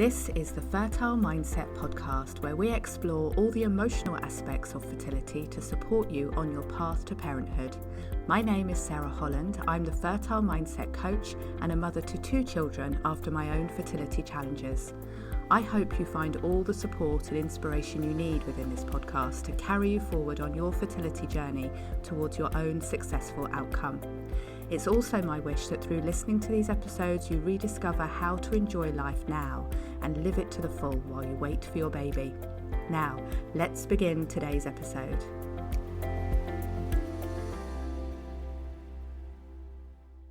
This is the Fertile Mindset podcast, where we explore all the emotional aspects of fertility to support you on your path to parenthood. My name is Sarah Holland. I'm the Fertile Mindset coach and a mother to 2 children after my own fertility challenges. I hope you find all the support and inspiration you need within this podcast to carry you forward on your fertility journey towards your own successful outcome. It's also my wish that through listening to these episodes, you rediscover how to enjoy life now and live it to the full while you wait for your baby. Now, let's begin today's episode.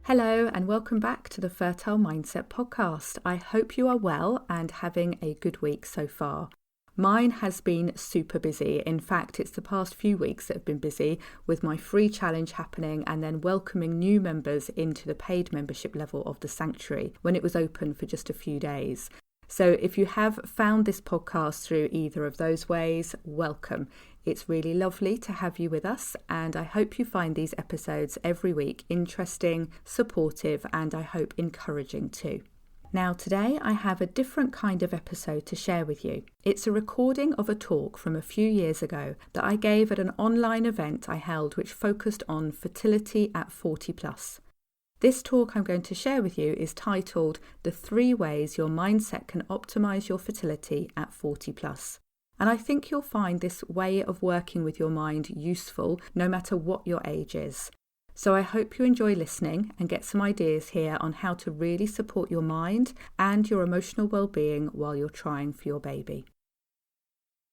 Hello and welcome back to the Fertile Mindset podcast. I hope you are well and having a good week so far. Mine has been super busy. In fact, it's the past few weeks that have been busy with my free challenge happening and then welcoming new members into the paid membership level of the sanctuary when it was open for just a few days. So if you have found this podcast through either of those ways, welcome. It's really lovely to have you with us, and I hope you find these episodes every week interesting, supportive, and I hope encouraging too. Now today I have a different kind of episode to share with you. It's a recording of a talk from a few years ago that I gave at an online event I held which focused on fertility at 40+. This talk I'm going to share with you is titled The 3 Ways Your Mindset Can Optimise Your Fertility at 40+. And I think you'll find this way of working with your mind useful no matter what your age is. So I hope you enjoy listening and get some ideas here on how to really support your mind and your emotional well-being while you're trying for your baby.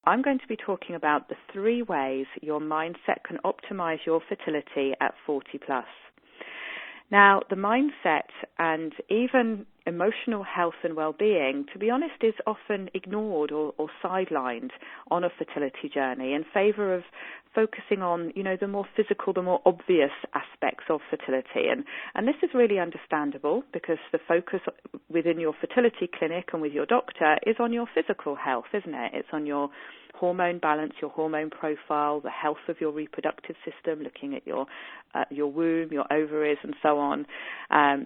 I'm going to be talking about the 3 ways your mindset can optimise your fertility at 40+. Now, the mindset and even emotional health and well-being, to be honest, is often ignored or sidelined on a fertility journey in favour of focusing on, the more physical, the more obvious aspects of fertility. And this is really understandable because the focus within your fertility clinic and with your doctor is on your physical health, isn't it? It's on your hormone balance, your hormone profile, the health of your reproductive system, looking at your womb, your ovaries, and so on.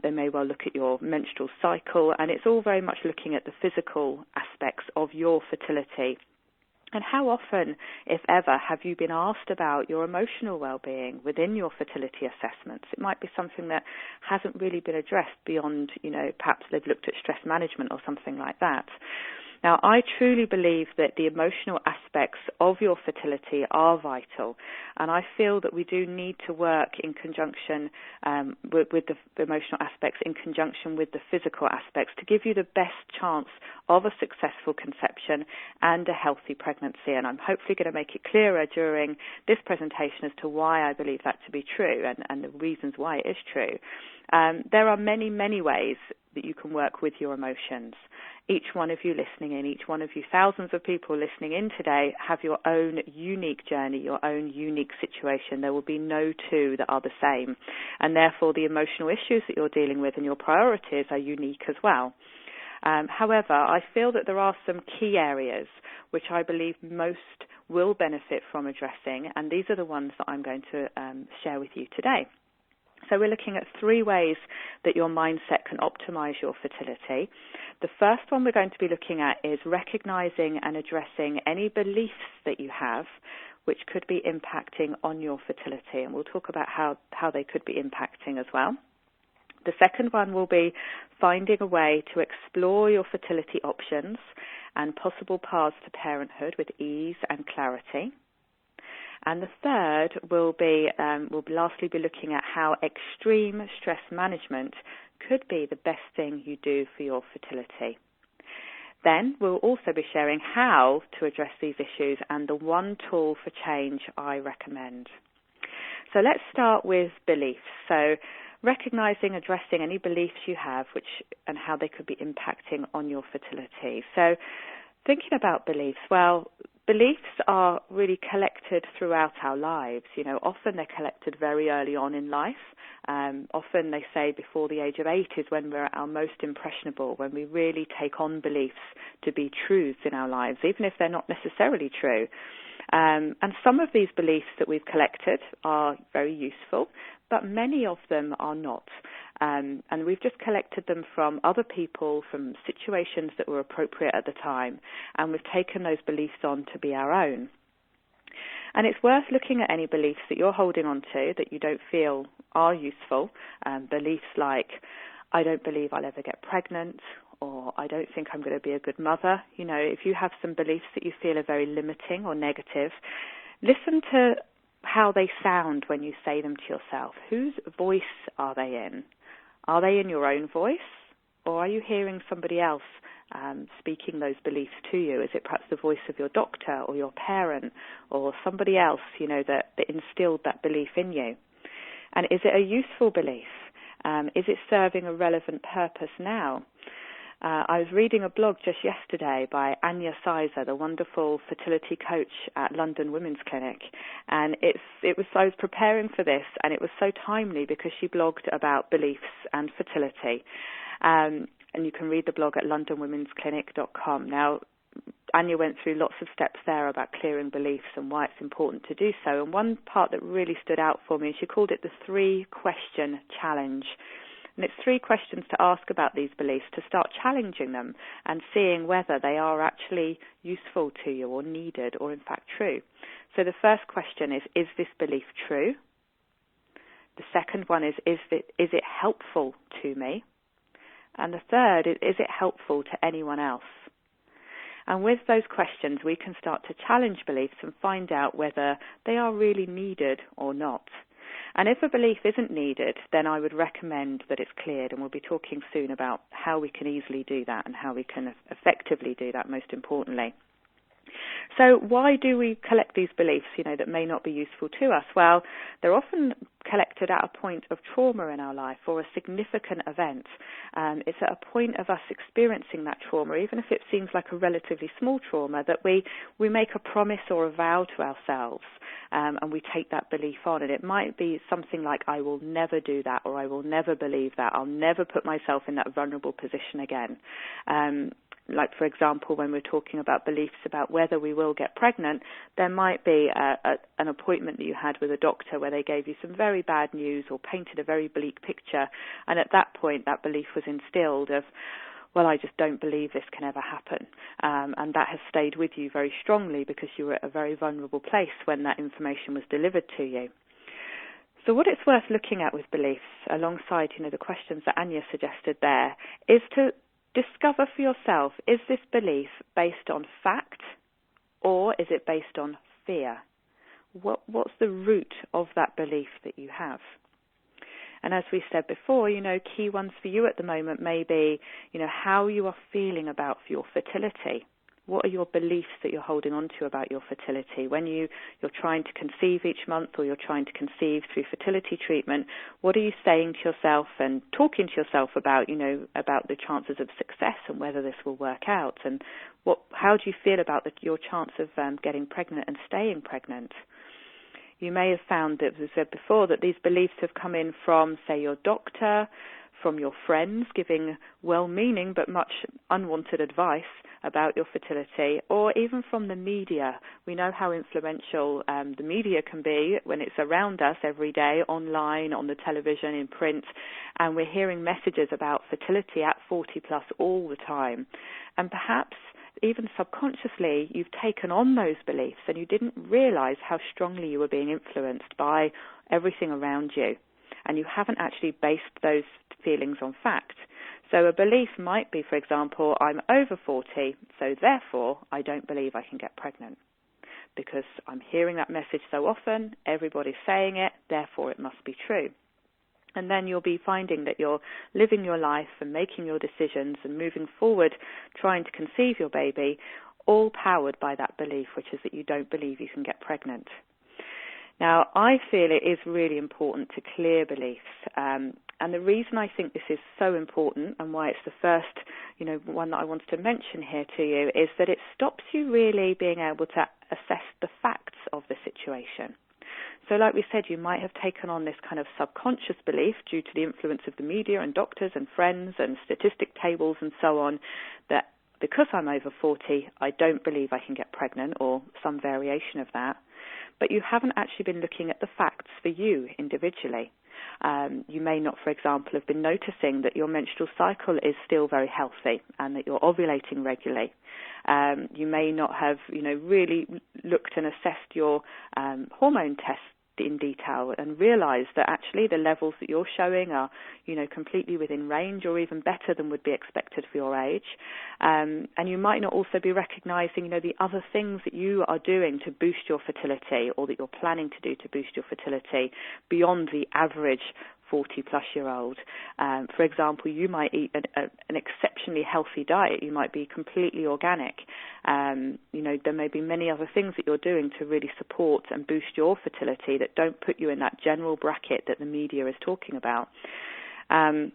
They may well look at your menstrual cycle, and it's all very much looking at the physical aspects of your fertility. And how often, if ever, have you been asked about your emotional well-being within your fertility assessments? It might be something that hasn't really been addressed beyond, perhaps they've looked at stress management or something like that. Now, I truly believe that the emotional aspects of your fertility are vital, and I feel that we do need to work in conjunction with the emotional aspects in conjunction with the physical aspects to give you the best chance of a successful conception and a healthy pregnancy. And I'm hopefully going to make it clearer during this presentation as to why I believe that to be true and the reasons why it is true. There are many, many ways that you can work with your emotions. Each one of you listening in, each one of you, thousands of people listening in today, have your own unique journey, your own unique situation. There will be no 2 that are the same. And therefore, the emotional issues that you're dealing with and your priorities are unique as well. However, I feel that there are some key areas which I believe most will benefit from addressing, and these are the ones that I'm going to share with you today. So we're looking at 3 ways that your mindset can optimise your fertility. The first one we're going to be looking at is recognising and addressing any beliefs that you have which could be impacting on your fertility, and we'll talk about how they could be impacting as well. The second one will be finding a way to explore your fertility options and possible paths to parenthood with ease and clarity. And the third will lastly be looking at how extreme stress management could be the best thing you do for your fertility. Then we'll also be sharing how to address these issues and the 1 tool for change I recommend. So let's start with beliefs. So recognizing, addressing any beliefs you have and how they could be impacting on your fertility. So thinking about beliefs, well, beliefs are really collected throughout our lives. Often they're collected very early on in life. Often they say before the age of 8 is when we're at our most impressionable, when we really take on beliefs to be truths in our lives, even if they're not necessarily true. And some of these beliefs that we've collected are very useful, but many of them are not. And we've just collected them from other people, from situations that were appropriate at the time, and we've taken those beliefs on to be our own. And it's worth looking at any beliefs that you're holding on to that you don't feel are useful. Beliefs like, I don't believe I'll ever get pregnant, or I don't think I'm going to be a good mother. You know, if you have some beliefs that you feel are very limiting or negative, listen to how they sound when you say them to yourself. Whose voice are they in? Are they in your own voice, or are you hearing somebody else speaking those beliefs to you? Is it perhaps the voice of your doctor or your parent or somebody else, you know, that instilled that belief in you? And is it a useful belief? Is it serving a relevant purpose now? I was reading a blog just yesterday by Anya Sizer, the wonderful fertility coach at London Women's Clinic, and I was preparing for this, and it was so timely because she blogged about beliefs and fertility, and you can read the blog at londonwomensclinic.com. Now, Anya went through lots of steps there about clearing beliefs and why it's important to do so, and one part that really stood out for me, she called it the 3-question challenge. And it's 3 questions to ask about these beliefs to start challenging them and seeing whether they are actually useful to you or needed or in fact true. So the first question is this belief true? The second one is it helpful to me? And the third is it helpful to anyone else? And with those questions, we can start to challenge beliefs and find out whether they are really needed or not. And if a belief isn't needed, then I would recommend that it's cleared, and we'll be talking soon about how we can easily do that and how we can effectively do that, most importantly. So why do we collect these beliefs, you know, that may not be useful to us? Well, they're often collected at a point of trauma in our life or a significant event. It's at a point of us experiencing that trauma, even if it seems like a relatively small trauma, that we make a promise or a vow to ourselves, and we take that belief on. And it might be something like, I will never do that, or I will never believe that. I'll never put myself in that vulnerable position again. Like, for example, when we're talking about beliefs about whether we will get pregnant, there might be an appointment that you had with a doctor where they gave you some very bad news or painted a very bleak picture. And at that point, that belief was instilled of, well, I just don't believe this can ever happen. And that has stayed with you very strongly because you were at a very vulnerable place when that information was delivered to you. So what it's worth looking at with beliefs, alongside, you know, the questions that Anya suggested there, is to discover for yourself, is this belief based on fact or is it based on fear? What's the root of that belief that you have? And as we said before, you know, key ones for you at the moment may be, you know, how you are feeling about your fertility. What are your beliefs that you're holding on to about your fertility? When you're trying to conceive each month or you're trying to conceive through fertility treatment, what are you saying to yourself and talking to yourself about, you know, about the chances of success and whether this will work out? And how do you feel about your chance of getting pregnant and staying pregnant? You may have found that, as I said before, that these beliefs have come in from, say, your doctor, from your friends giving well-meaning but much unwanted advice about your fertility, or even from the media. We know how influential the media can be when it's around us every day, online, on the television, in print, and we're hearing messages about fertility at 40 plus all the time. And perhaps even subconsciously you've taken on those beliefs and you didn't realize how strongly you were being influenced by everything around you, and you haven't actually based those feelings on fact. So a belief might be, for example, I'm over 40, so therefore I don't believe I can get pregnant. Because I'm hearing that message so often, everybody's saying it, therefore it must be true. And then you'll be finding that you're living your life and making your decisions and moving forward, trying to conceive your baby, all powered by that belief, which is that you don't believe you can get pregnant. Now, I feel it is really important to clear beliefs. And the reason I think this is so important and why it's the first, you know, one that I wanted to mention here to you is that it stops you really being able to assess the facts of the situation. So like we said, you might have taken on this kind of subconscious belief due to the influence of the media and doctors and friends and statistic tables and so on, that because I'm over 40, I don't believe I can get pregnant, or some variation of that. But you haven't actually been looking at the facts for you individually. You may not, for example, have been noticing that your menstrual cycle is still very healthy and that you're ovulating regularly. You may not have, really looked and assessed your hormone tests in detail and realised that actually the levels that you're showing are, completely within range or even better than would be expected for your age. And you might not also be recognising, the other things that you are doing to boost your fertility or that you're planning to do to boost your fertility beyond the average 40-plus-year-old. For example, you might eat an exceptionally healthy diet. You might be completely organic. There may be many other things that you're doing to really support and boost your fertility that don't put you in that general bracket that the media is talking about. And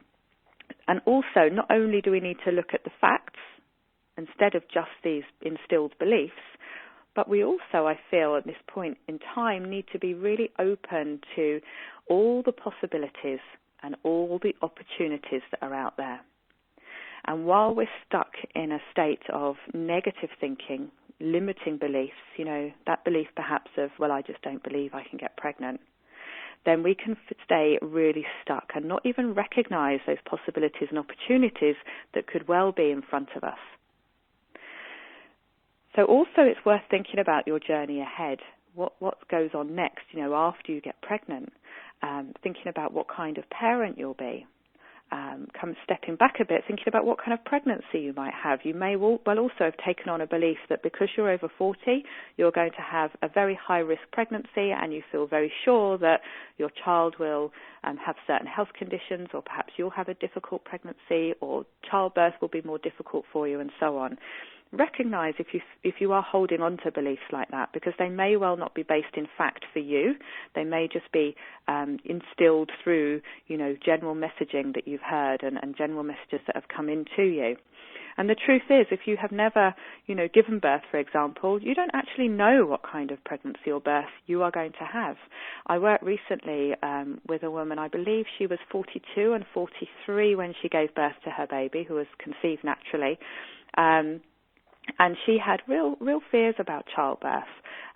also, not only do we need to look at the facts instead of just these instilled beliefs, but we also, I feel, at this point in time, need to be really open to all the possibilities and all the opportunities that are out there. And while we're stuck in a state of negative thinking, limiting beliefs, that belief perhaps of, well, I just don't believe I can get pregnant, then we can stay really stuck and not even recognize those possibilities and opportunities that could well be in front of us. So also it's worth thinking about your journey ahead. What goes on next, after you get pregnant? Thinking about what kind of parent you'll be. Stepping back a bit, thinking about what kind of pregnancy you might have. You may well also have taken on a belief that because you're over 40, you're going to have a very high-risk pregnancy and you feel very sure that your child will have certain health conditions, or perhaps you'll have a difficult pregnancy, or childbirth will be more difficult for you, and so on. Recognize if you are holding on to beliefs like that, because they may well not be based in fact for you. They may just be instilled through, general messaging that you've heard and general messages that have come into you. And the truth is, if you have never, given birth, for example, you don't actually know what kind of pregnancy or birth you are going to have. I worked recently with a woman, I believe she was 42 and 43 when she gave birth to her baby, who was conceived naturally. And she had real fears about childbirth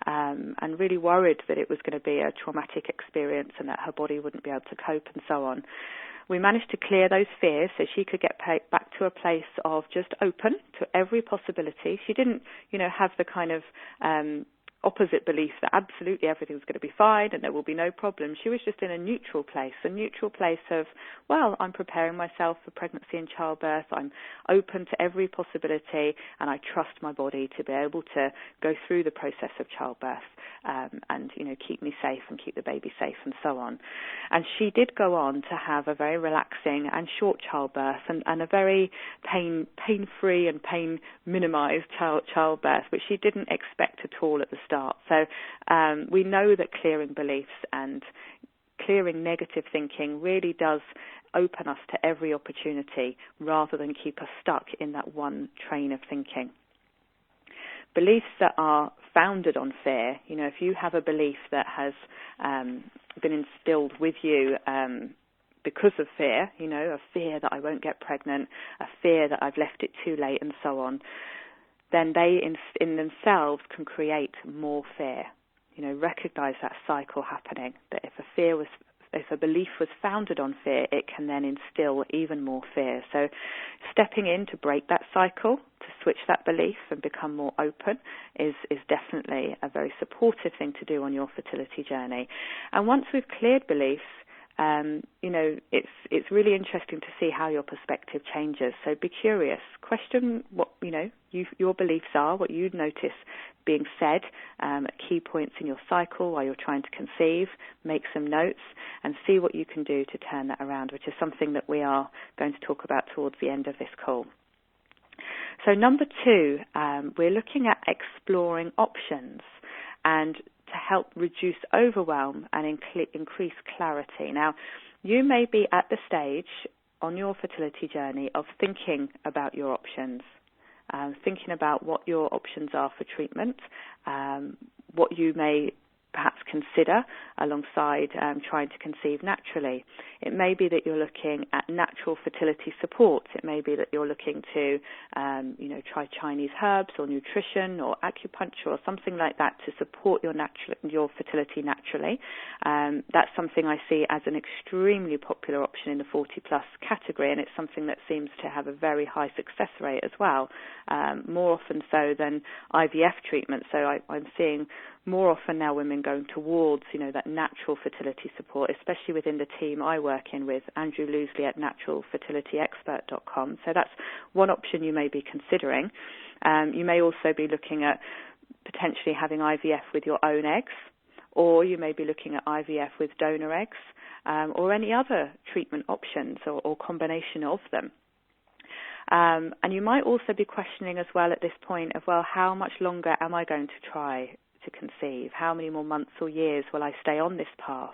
and really worried that it was going to be a traumatic experience and that her body wouldn't be able to cope and so on. We managed to clear those fears so she could get back to a place of just open to every possibility. She didn't, have the kind of opposite belief that absolutely everything was going to be fine and there will be no problem. She was just in a neutral place of, well, I'm preparing myself for pregnancy and childbirth. I'm open to every possibility and I trust my body to be able to go through the process of childbirth and, keep me safe and keep the baby safe and so on. And she did go on to have a very relaxing and short childbirth and a very pain-free and pain-minimized childbirth, which she didn't expect at all at the start. So we know that clearing beliefs and clearing negative thinking really does open us to every opportunity rather than keep us stuck in that one train of thinking. Beliefs that are founded on fear, if you have a belief that has been instilled with you because of fear, a fear that I won't get pregnant, a fear that I've left it too late and so on, then they in themselves can create more fear. Recognize that cycle happening, that if a belief was founded on fear, it can then instill even more fear. So stepping in to break that cycle, to switch that belief and become more open is definitely a very supportive thing to do on your fertility journey. And once we've cleared beliefs, it's really interesting to see how your perspective changes. So be curious. Question what, your beliefs are, what you'd notice being said at key points in your cycle while you're trying to conceive. Make some notes and see what you can do to turn that around, which is something that we are going to talk about towards the end of this call. So number 2, we're looking at exploring options and to help reduce overwhelm and increase clarity. Now, you may be at the stage on your fertility journey of thinking about your options, thinking about what your options are for treatment, what you may perhaps consider alongside trying to conceive naturally. It may be that you're looking at natural fertility support. It may be that you're looking to, try Chinese herbs or nutrition or acupuncture or something like that to support your fertility naturally. That's something I see as an extremely popular option in the 40-plus category, and it's something that seems to have a very high success rate as well, more often so than IVF treatment. So I'm seeing more often now women going towards, that natural fertility support, especially within the team I work in with Andrew Loosley at naturalfertilityexpert.com. So that's one option you may be considering. You may also be looking at potentially having IVF with your own eggs, or you may be looking at IVF with donor eggs, or any other treatment options or combination of them. And you might also be questioning as well at this point of, well, how much longer am I going to try to conceive? How many more months or years will I stay on this path?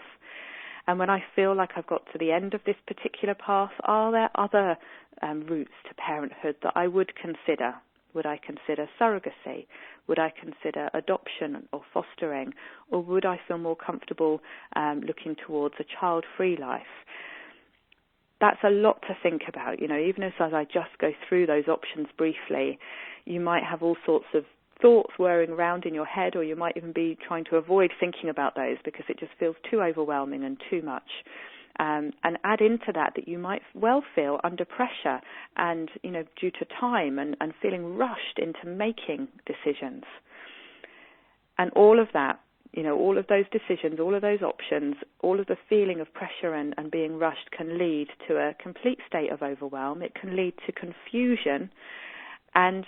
And when I feel like I've got to the end of this particular path, are there other routes to parenthood that I would consider? Would I consider surrogacy? Would I consider adoption or fostering? Or would I feel more comfortable looking towards a child-free life? That's a lot to think about. Even as I just go through those options briefly, you might have all sorts of thoughts whirring around in your head, or you might even be trying to avoid thinking about those because it just feels too overwhelming and too much. And add into that you might well feel under pressure and, due to time and feeling rushed into making decisions. And all of that, all of those decisions, all of those options, all of the feeling of pressure and being rushed can lead to a complete state of overwhelm. It can lead to confusion, and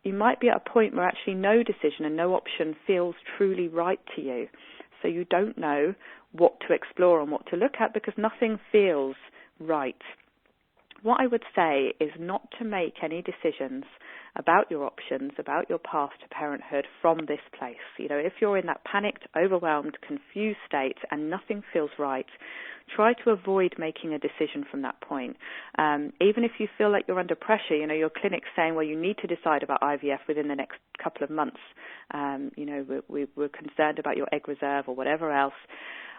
you might be at a point where actually no decision and no option feels truly right to you. So you don't know what to explore and what to look at because nothing feels right. What I would say is not to make any decisions about your options, about your path to parenthood from this place. If you're in that panicked, overwhelmed, confused state and nothing feels right, try to avoid making a decision from that point. Even if you feel like you're under pressure, your clinic's saying, well, you need to decide about IVF within the next couple of months. We're concerned about your egg reserve or whatever else.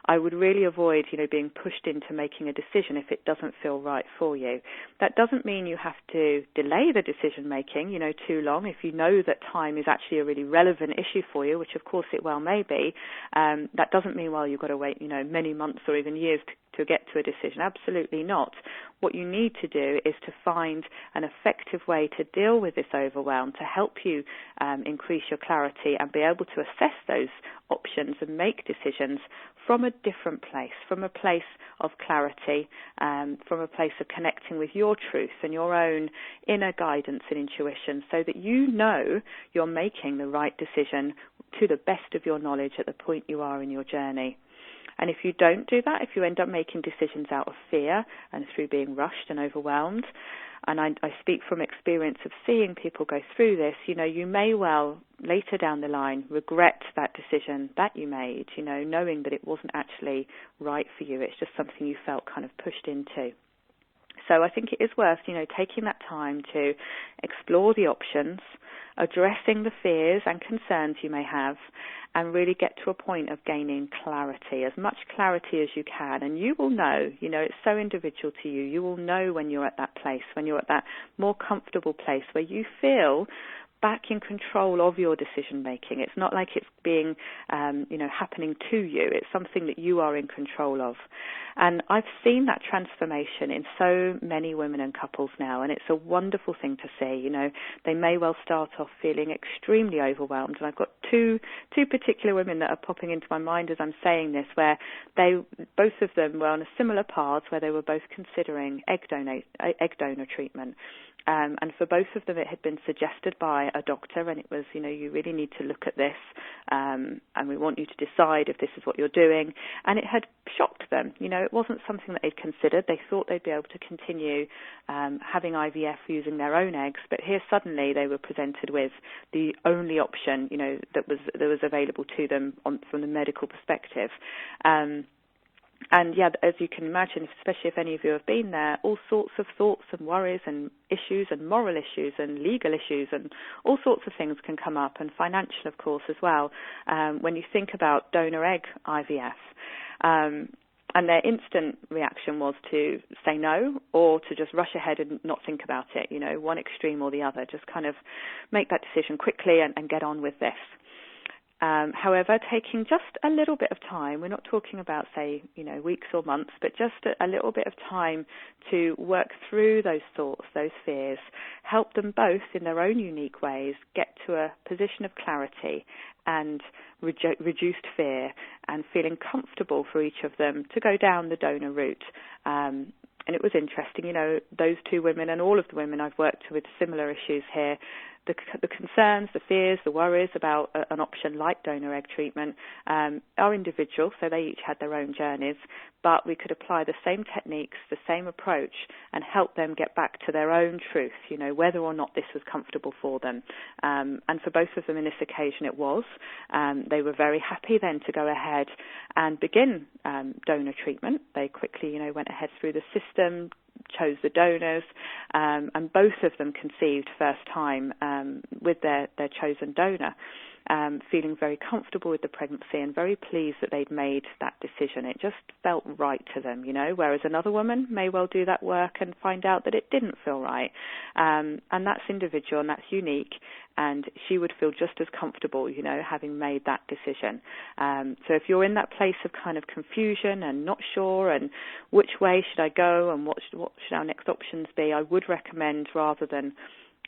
I would really avoid, being pushed into making a decision if it doesn't feel right for you. That doesn't mean you have to delay the decision making, too long. If you know that time is actually a really relevant issue for you, which of course it well may be, that doesn't mean, well, you've got to wait, many months or even years to get to a decision. Absolutely not. What you need to do is to find an effective way to deal with this overwhelm, to help you increase your clarity and be able to assess those options and make decisions from a different place, from a place of clarity, from a place of connecting with your truth and your own inner guidance and intuition, so that you're making the right decision to the best of your knowledge at the point you are in your journey. And if you don't do that, if you end up making decisions out of fear and through being rushed and overwhelmed, and I speak from experience of seeing people go through this, you may well later down the line regret that decision that you made, knowing that it wasn't actually right for you. It's just something you felt kind of pushed into. So I think it is worth, taking that time to explore the options, addressing the fears and concerns you may have, and really get to a point of gaining clarity, as much clarity as you can. And you will know, it's so individual to you. You will know when you're at that place, when you're at that more comfortable place where you feel back in control of your decision making. It's not like it's being, happening to you. It's something that you are in control of. And I've seen that transformation in so many women and couples now, and it's a wonderful thing to see. They may well start off feeling extremely overwhelmed, and I've got two particular women that are popping into my mind as I'm saying this, where both of them were on a similar path, where they were both considering egg donor treatment. And for both of them, it had been suggested by a doctor, and it was, you really need to look at this, and we want you to decide if this is what you're doing. And it had shocked them. It wasn't something that they'd considered. They thought they'd be able to continue having IVF using their own eggs, but here suddenly they were presented with the only option, that was available to them from the medical perspective. And yeah, as you can imagine, especially if any of you have been there, all sorts of thoughts and worries and issues and moral issues and legal issues and all sorts of things can come up, and financial, of course, as well, when you think about donor egg IVF. And their instant reaction was to say no, or to just rush ahead and not think about it, one extreme or the other. Just kind of make that decision quickly and get on with this. However, taking just a little bit of time, we're not talking about, say, weeks or months, but just a little bit of time to work through those thoughts, those fears, help them both in their own unique ways get to a position of clarity and reduced fear and feeling comfortable for each of them to go down the donor route. And it was interesting, those two women and all of the women I've worked with similar issues here, the concerns, the fears, the worries about an option like donor egg treatment are individual, so they each had their own journeys, but we could apply the same techniques, the same approach, and help them get back to their own truth, whether or not this was comfortable for them. And for both of them in this occasion it was. They were very happy then to go ahead and begin donor treatment. They quickly, went ahead through the system, chose the donors, and both of them conceived first time with their chosen donor, feeling very comfortable with the pregnancy and very pleased that they'd made that decision. It just felt right to them, whereas another woman may well do that work and find out that it didn't feel right. And that's individual and that's unique, and she would feel just as comfortable, having made that decision. So if you're in that place of kind of confusion and not sure and which way should I go and what should our next options be, I would recommend, rather than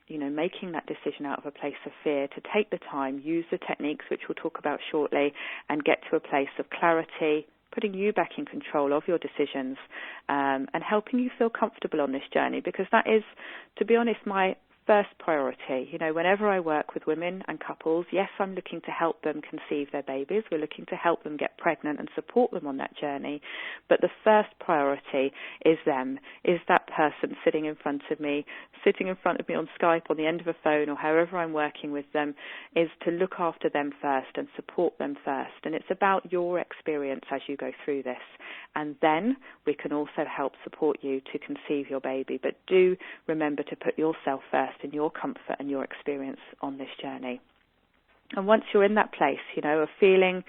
making that decision out of a place of fear, to take the time, use the techniques which we'll talk about shortly, and get to a place of clarity, putting you back in control of your decisions, and helping you feel comfortable on this journey, because that is, to be honest, my first priority. Whenever I work with women and couples, yes, I'm looking to help them conceive their babies. We're looking to help them get pregnant and support them on that journey. But the first priority is them, is that person sitting in front of me on Skype, on the end of a phone, or however I'm working with them, is to look after them first and support them first. And it's about your experience as you go through this. And then we can also help support you to conceive your baby. But do remember to put yourself first in your comfort and your experience on this journey. And once you're in that place, of feeling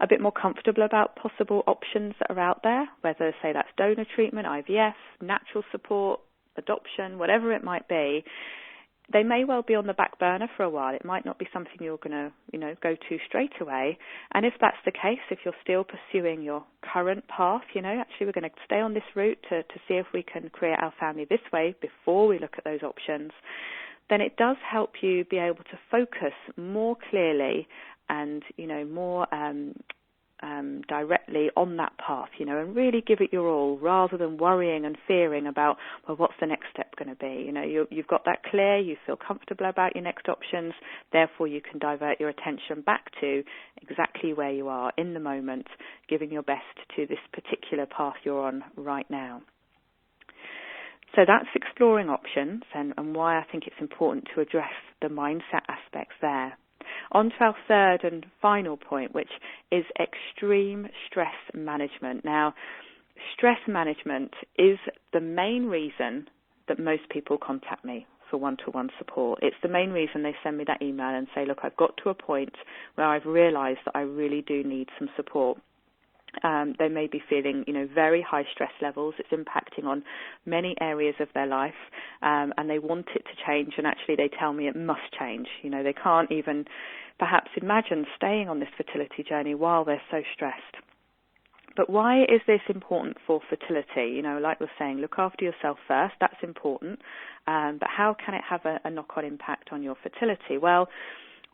a bit more comfortable about possible options that are out there, whether, say, that's donor treatment, IVF, natural support, adoption, whatever it might be, they may well be on the back burner for a while. It might not be something you're going to, go to straight away. And if that's the case, if you're still pursuing your current path, actually we're going to stay on this route to see if we can create our family this way before we look at those options, then it does help you be able to focus more clearly and, more directly on that path, and really give it your all, rather than worrying and fearing about, well, what's the next step going to be? You've got that clear, you feel comfortable about your next options, therefore you can divert your attention back to exactly where you are in the moment, giving your best to this particular path you're on right now. So that's exploring options and why I think it's important to address the mindset aspects there. On to our third and final point, which is extreme stress management. Now, stress management is the main reason that most people contact me for one-to-one support. It's the main reason they send me that email and say, look, I've got to a point where I've realised that I really do need some support. They may be feeling, very high stress levels. It's impacting on many areas of their life, and they want it to change, and actually they tell me it must change. They can't even perhaps imagine staying on this fertility journey while they're so stressed. But why is this important for fertility? Like we're saying, look after yourself first. That's important. But how can it have a knock-on impact on your fertility? Well,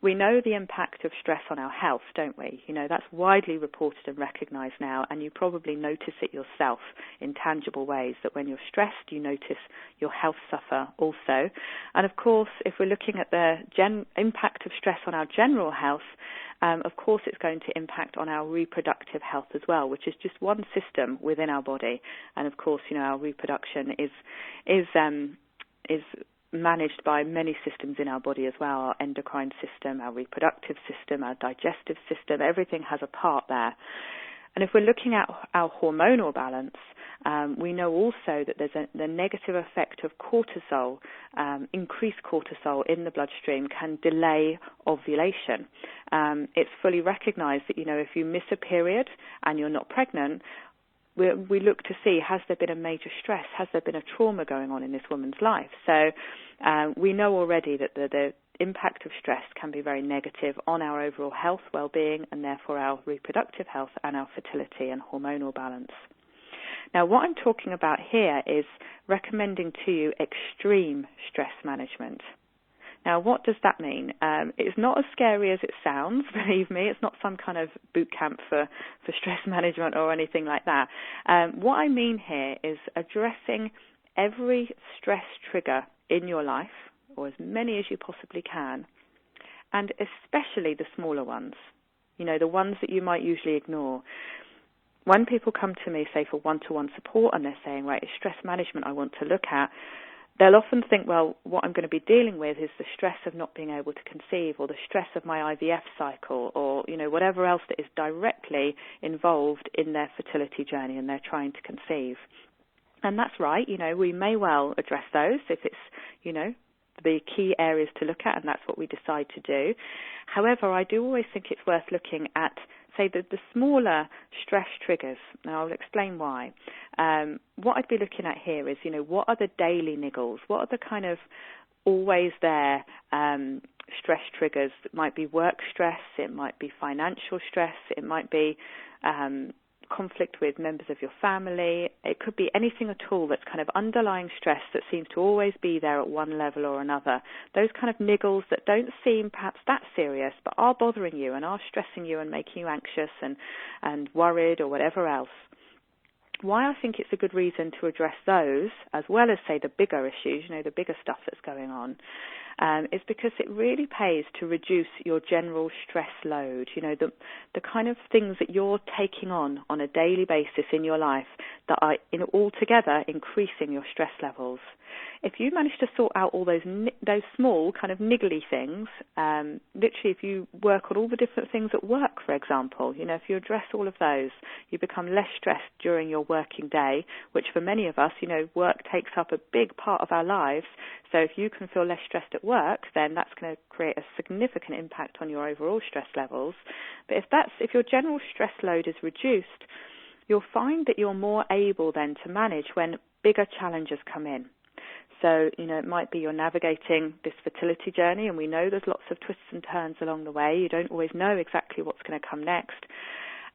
we know the impact of stress on our health, don't we? That's widely reported and recognised now, and you probably notice it yourself in tangible ways, that when you're stressed, you notice your health suffer also. And of course, if we're looking at the impact of stress on our general health, of course it's going to impact on our reproductive health as well, which is just one system within our body. And of course, our reproduction is managed by many systems in our body as well, our endocrine system, our reproductive system, our digestive system, everything has a part there. And if we're looking at our hormonal balance, we know also that there's the negative effect of cortisol. Increased cortisol in the bloodstream can delay ovulation. It's fully recognized that, if you miss a period and you're not pregnant, we look to see, has there been a major stress? Has there been a trauma going on in this woman's life? So we know already that the impact of stress can be very negative on our overall health, well-being, and therefore our reproductive health and our fertility and hormonal balance. Now, what I'm talking about here is recommending to you extreme stress management. Now, what does that mean? It's not as scary as it sounds, believe me. It's not some kind of boot camp for stress management or anything like that. What I mean here is addressing every stress trigger in your life, or as many as you possibly can, and especially the smaller ones, the ones that you might usually ignore. When people come to me, say, for one-to-one support, and they're saying, right, it's stress management I want to look at, they'll often think, well, what I'm going to be dealing with is the stress of not being able to conceive, or the stress of my IVF cycle, or, whatever else that is directly involved in their fertility journey and they're trying to conceive. And that's right, we may well address those if it's, the key areas to look at, and that's what we decide to do. However, I do always think it's worth looking at, say, the smaller stress triggers. Now, I'll explain why. What I'd be looking at here is, what are the daily niggles? What are the kind of always there stress triggers? It might be work stress, it might be financial stress, it might be conflict with members of your family. It could be anything at all that's kind of underlying stress that seems to always be there at one level or another. Those kind of niggles that don't seem perhaps that serious but are bothering you and are stressing you and making you anxious and worried or whatever else. Why I think it's a good reason to address those, as well as, say, the bigger issues, the bigger stuff that's going on, is because it really pays to reduce your general stress load, the kind of things that you're taking on a daily basis in your life that are altogether increasing your stress levels. If you manage to sort out all those small kind of niggly things, literally if you work on all the different things at work, for example, if you address all of those, you become less stressed during your working day, which for many of us, work takes up a big part of our lives. So if you can feel less stressed at work, then that's going to create a significant impact on your overall stress levels. But if your general stress load is reduced, you'll find that you're more able then to manage when bigger challenges come in. So, it might be you're navigating this fertility journey, and we know there's lots of twists and turns along the way. You don't always know exactly what's going to come next.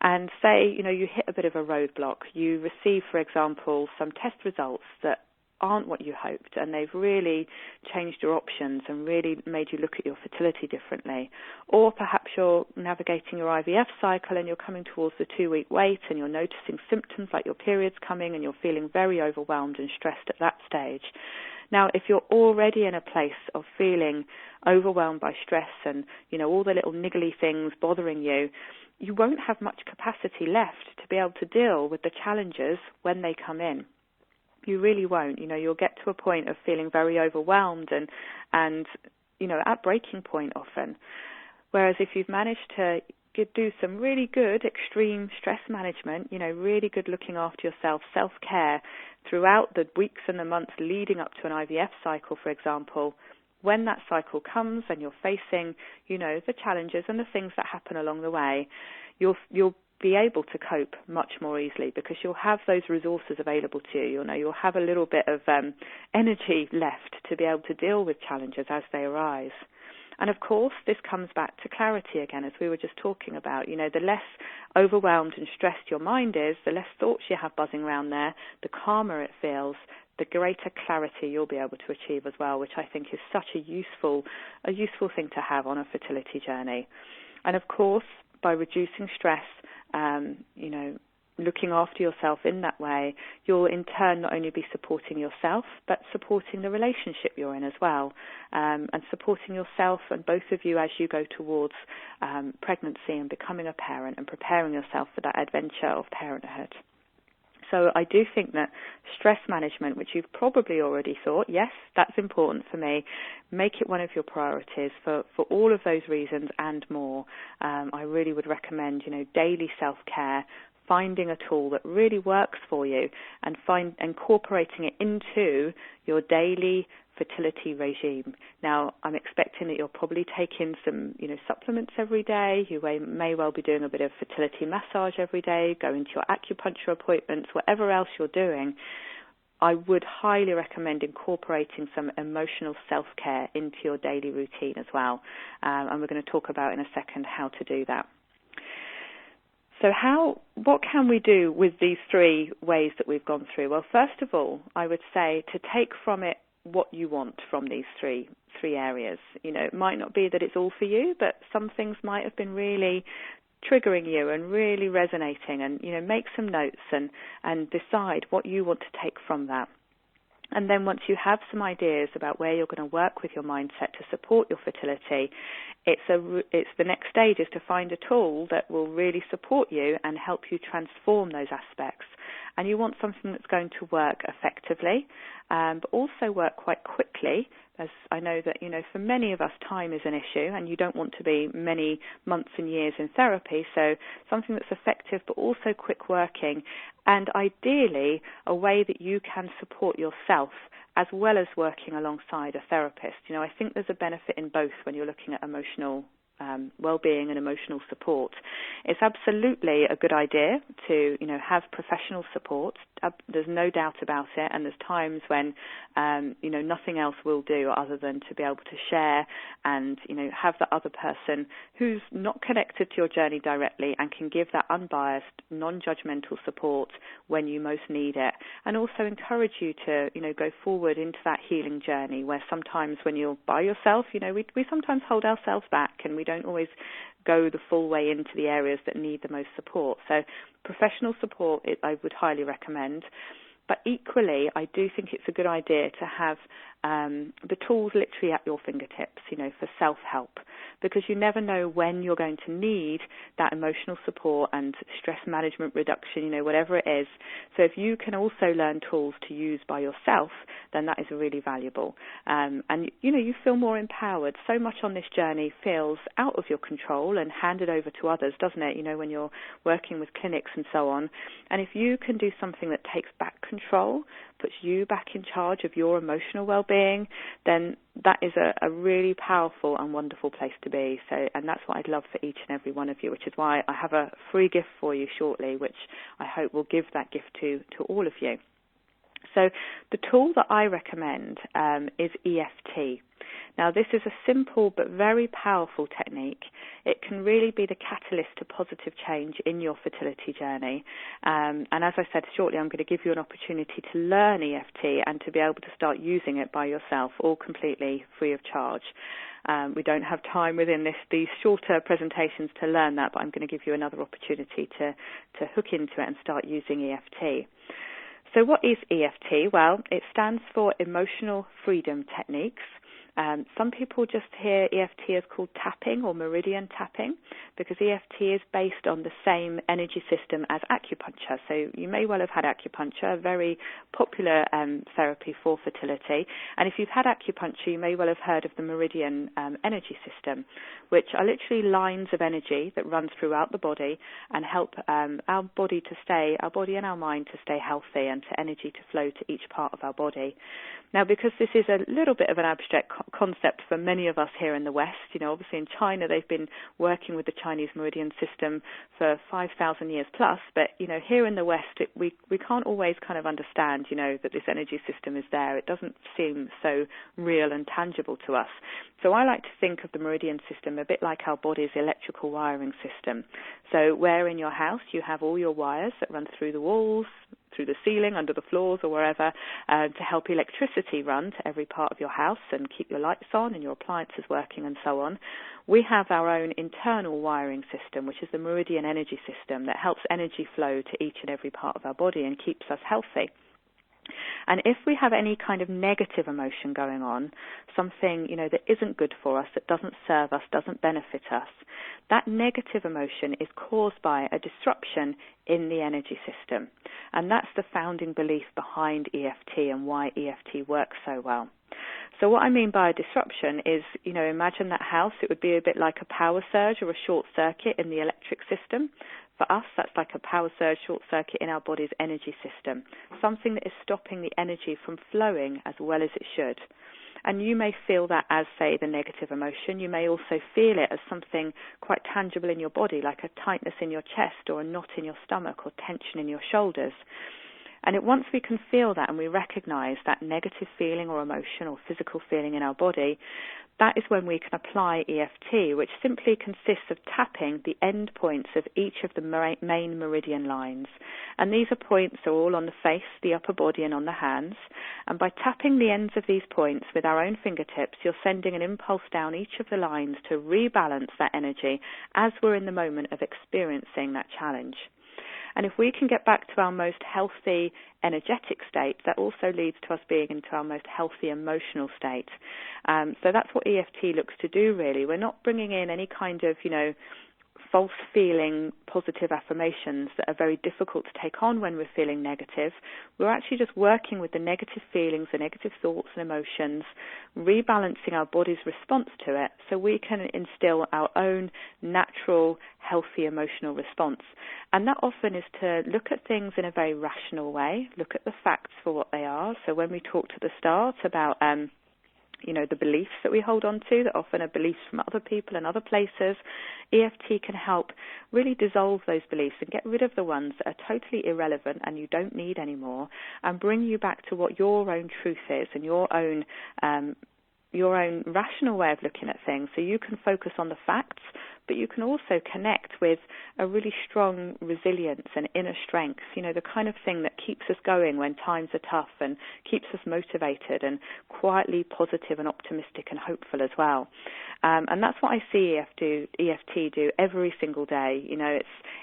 And say, you hit a bit of a roadblock. You receive, for example, some test results that aren't what you hoped, and they've really changed your options and really made you look at your fertility differently. Or perhaps you're navigating your IVF cycle and you're coming towards the 2-week wait and you're noticing symptoms like your period's coming and you're feeling very overwhelmed and stressed at that stage. Now, if you're already in a place of feeling overwhelmed by stress and, all the little niggly things bothering you, you won't have much capacity left to be able to deal with the challenges when they come in. You really won't. You'll get to a point of feeling very overwhelmed and at breaking point often. Whereas if you've managed to do some really good extreme stress management, really good looking after yourself, self-care throughout the weeks and the months leading up to an IVF cycle, for example, when that cycle comes and you're facing, the challenges and the things that happen along the way, you'll be able to cope much more easily because you'll have those resources available to you. You'll have a little bit of energy left to be able to deal with challenges as they arise. And of course, this comes back to clarity again, as we were just talking about. The less overwhelmed and stressed your mind is, the less thoughts you have buzzing around there, the calmer it feels, the greater clarity you'll be able to achieve as well, which I think is such a useful thing to have on a fertility journey. And of course, by reducing stress, looking after yourself in that way, you'll in turn not only be supporting yourself, but supporting the relationship you're in as well, and supporting yourself and both of you as you go towards pregnancy and becoming a parent and preparing yourself for that adventure of parenthood. So I do think that stress management, which you've probably already thought, yes, that's important for me, make it one of your priorities for all of those reasons and more. I really would recommend, daily self-care, finding a tool that really works for you and incorporating it into your daily fertility regime. Now, I'm expecting that you'll probably take in some, supplements every day. You may well be doing a bit of fertility massage every day, going to your acupuncture appointments, whatever else you're doing. I would highly recommend incorporating some emotional self-care into your daily routine as well. And we're going to talk about in a second how to do that. So what can we do with these three ways that we've gone through? Well, first of all, I would say to take from it what you want from these three areas. It might not be that it's all for you, but some things might have been really triggering you and really resonating, and make some notes and decide what you want to take from that. And then once you have some ideas about where you're going to work with your mindset to support your fertility, it's the next stage is to find a tool that will really support you and help you transform those aspects. And you want something that's going to work effectively, but also work quite quickly, as I know that, for many of us, time is an issue, and you don't want to be many months and years in therapy. So something that's effective but also quick working, and ideally a way that you can support yourself as well as working alongside a therapist. I think there's a benefit in both when you're looking at emotional well-being and emotional support. It's absolutely a good idea to, have professional support. There's no doubt about it, and there's times when, nothing else will do other than to be able to share and, have the other person who's not connected to your journey directly and can give that unbiased, non-judgmental support when you most need it, and also encourage you to, go forward into that healing journey where sometimes when you're by yourself, we sometimes hold ourselves back and we don't always go the full way into the areas that need the most support. So professional support, I would highly recommend. But equally, I do think it's a good idea to have the tools literally at your fingertips, for self-help, because you never know when you're going to need that emotional support and stress management reduction, whatever it is. So if you can also learn tools to use by yourself, then that is really valuable. And, you feel more empowered. So much on this journey feels out of your control and handed over to others, doesn't it, when you're working with clinics and so on. And if you can do something that takes back control, puts you back in charge of your emotional well-being, then that is a really powerful and wonderful place to be. So, and that's what I'd love for each and every one of you, which is why I have a free gift for you shortly, which I hope will give that gift to all of you. So the tool that I recommend is EFT. Now, this is a simple but very powerful technique. It can really be the catalyst to positive change in your fertility journey. And as I said, shortly I'm going to give you an opportunity to learn EFT and to be able to start using it by yourself, all completely free of charge. We don't have time within these shorter presentations to learn that, but I'm going to give you another opportunity to hook into it and start using EFT. So what is EFT? Well, it stands for Emotional Freedom Techniques. Some people just hear EFT as called tapping or meridian tapping, because EFT is based on the same energy system as acupuncture. So you may well have had acupuncture, a very popular therapy for fertility. And if you've had acupuncture, you may well have heard of the meridian energy system, which are literally lines of energy that run throughout the body and help our body and our mind to stay healthy and to energy to flow to each part of our body. Now, because this is a little bit of an abstract concept for many of us here in the West, obviously in China they've been working with the Chinese meridian system for 5,000 years plus, but, here in the West we can't always kind of understand, that this energy system is there. It doesn't seem so real and tangible to us. So I like to think of the meridian system a bit like our body's electrical wiring system. So where in your house you have all your wires that run through the walls, through the ceiling, under the floors or wherever, to help electricity run to every part of your house and keep your lights on and your appliances working and so on. We have our own internal wiring system, which is the meridian energy system that helps energy flow to each and every part of our body and keeps us healthy. And if we have any kind of negative emotion going on, something, that isn't good for us, that doesn't serve us, doesn't benefit us, that negative emotion is caused by a disruption in the energy system. And that's the founding belief behind EFT and why EFT works so well. So what I mean by a disruption is, imagine that house. It would be a bit like a power surge or a short circuit in the electric system. For us, that's like a power surge, short circuit in our body's energy system, something that is stopping the energy from flowing as well as it should. And you may feel that as, say, the negative emotion. You may also feel it as something quite tangible in your body, like a tightness in your chest or a knot in your stomach or tension in your shoulders. And once we can feel that and we recognize that negative feeling or emotion or physical feeling in our body, that is when we can apply EFT, which simply consists of tapping the end points of each of the main meridian lines. And these points are all on the face, the upper body, and on the hands. And by tapping the ends of these points with our own fingertips, you're sending an impulse down each of the lines to rebalance that energy as we're in the moment of experiencing that challenge. And if we can get back to our most healthy energetic state, that also leads to us being into our most healthy emotional state. So that's what EFT looks to do, really. We're not bringing in any kind of, false feeling positive affirmations that are very difficult to take on when we're feeling negative. We're actually just working with the negative feelings, the negative thoughts and emotions, rebalancing our body's response to it so we can instill our own natural, healthy emotional response. And that often is to look at things in a very rational way, look at the facts for what they are. So when we talked at the start about the beliefs that we hold on to, that often are beliefs from other people and other places, EFT can help really dissolve those beliefs and get rid of the ones that are totally irrelevant and you don't need anymore, and bring you back to what your own truth is and your own rational way of looking at things. So you can focus on the facts, but you can also connect with a really strong resilience and inner strength, the kind of thing that keeps us going when times are tough and keeps us motivated and quietly positive and optimistic and hopeful as well. And that's what I see EFT do every single day.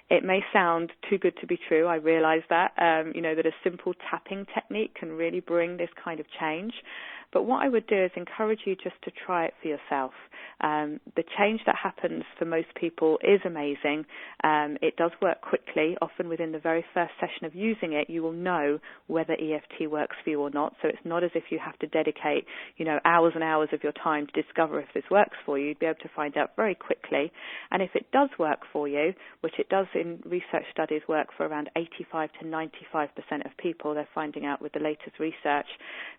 It may sound too good to be true. I realize that, that a simple tapping technique can really bring this kind of change. But what I would do is encourage you just to try it for yourself. The change that happens for most people is amazing. It does work quickly. Often within the very first session of using it, you will know whether EFT works for you or not. So it's not as if you have to dedicate, hours and hours of your time to discover if this works for you. You'd be able to find out very quickly. And if it does work for you, which it does in research studies work for around 85 to 95% of people, they're finding out with the latest research.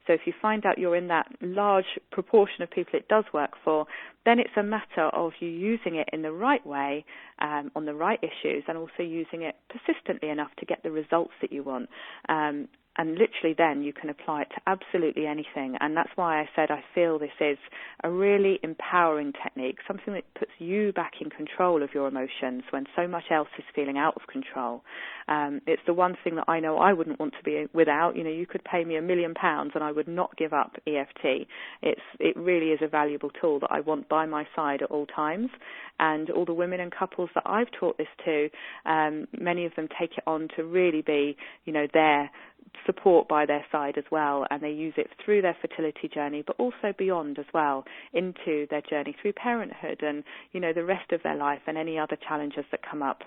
So if you find out you're in that large proportion of people it does work for, then it's a matter of you using it in the right way, on the right issues, and also using it persistently enough to get the results that you want. And literally then you can apply it to absolutely anything. And that's why I said I feel this is a really empowering technique, something that puts you back in control of your emotions when so much else is feeling out of control. It's the one thing that I know I wouldn't want to be without. You could pay me £1 million and I would not give up EFT. It really is a valuable tool that I want by my side at all times. And all the women and couples that I've taught this to, many of them take it on to really be, their support by their side as well, and they use it through their fertility journey, but also beyond as well, into their journey through parenthood and, the rest of their life and any other challenges that come up.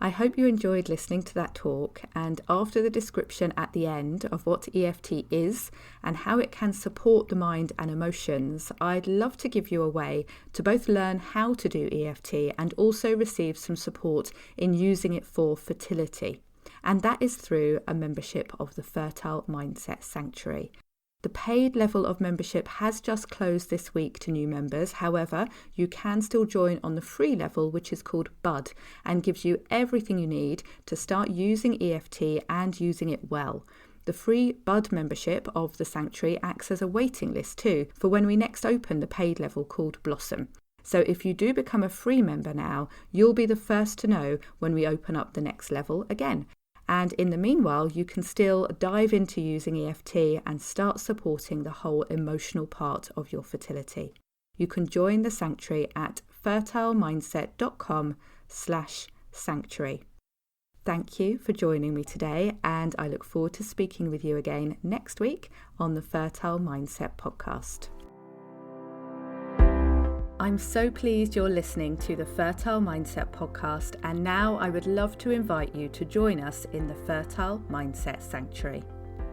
I hope you enjoyed listening to that talk, and after the description at the end of what EFT is and how it can support the mind and emotions, I'd love to give you a way to both learn how to do EFT and also receive some support in using it for fertility. And that is through a membership of the Fertile Mindset Sanctuary. The paid level of membership has just closed this week to new members. However, you can still join on the free level, which is called Bud, and gives you everything you need to start using EFT and using it well. The free Bud membership of the Sanctuary acts as a waiting list too for when we next open the paid level called Blossom. So if you do become a free member now, you'll be the first to know when we open up the next level again. And in the meanwhile, you can still dive into using EFT and start supporting the whole emotional part of your fertility. You can join the Sanctuary at fertilemindset.com/sanctuary. Thank you for joining me today, and I look forward to speaking with you again next week on the Fertile Mindset podcast. I'm so pleased you're listening to the Fertile Mindset podcast, and now I would love to invite you to join us in the Fertile Mindset Sanctuary.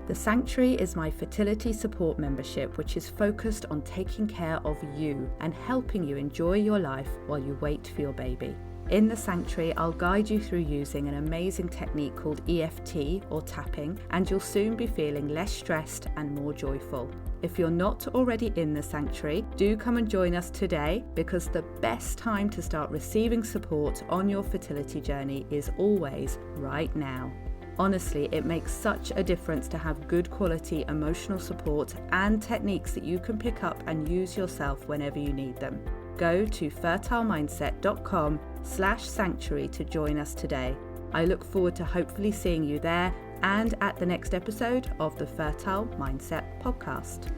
The Sanctuary is my fertility support membership, which is focused on taking care of you and helping you enjoy your life while you wait for your baby. In the sanctuary, I'll guide you through using an amazing technique called EFT or tapping, and you'll soon be feeling less stressed and more joyful. If you're not already in the sanctuary, do come and join us today, because the best time to start receiving support on your fertility journey is always right now. Honestly, it makes such a difference to have good quality emotional support and techniques that you can pick up and use yourself whenever you need them. Go to fertilemindset.com/sanctuary to join us today. I look forward to hopefully seeing you there and at the next episode of the Fertile Mindset podcast.